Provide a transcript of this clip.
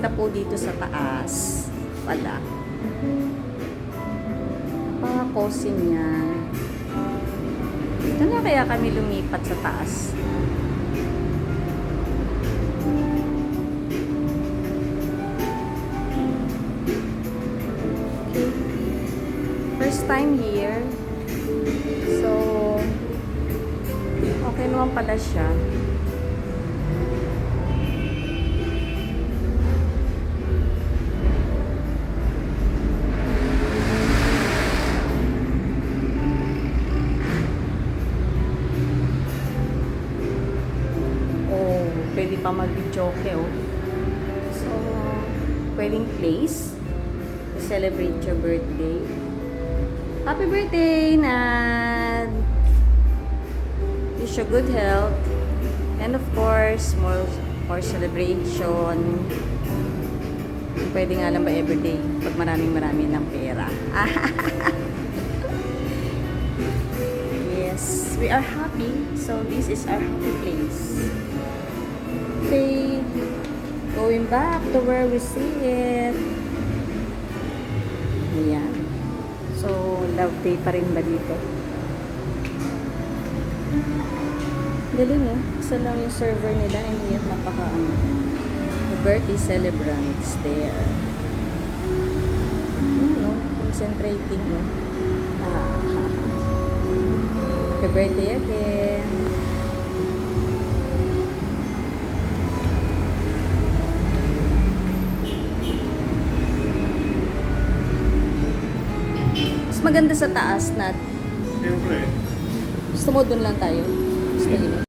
maganda po dito sa taas. Pala. Napaka-cozy niya. Dito na kaya kami lumipat sa taas. Okay. First time here. So, okay naman pala siya. Pwede pa mag-joke, oh. So, pwedeng place to celebrate your birthday. Happy birthday, Nad! Wish you good health. And of course, more celebration. Pwede nga lang ba everyday pag marami ng pera. Yes, we are happy. So, this is our happy place. Okay, going back to where we see it. Ayan. So, love day pa rin ba dito? Galing eh. Isa lang yung server nila and yet napaka-ano. The birthday celebrants there. Ano, concentrating no. Happy birthday again. Maganda sa taas na. Siyempre. Gusto mo doon lang tayo? Gusto niyo?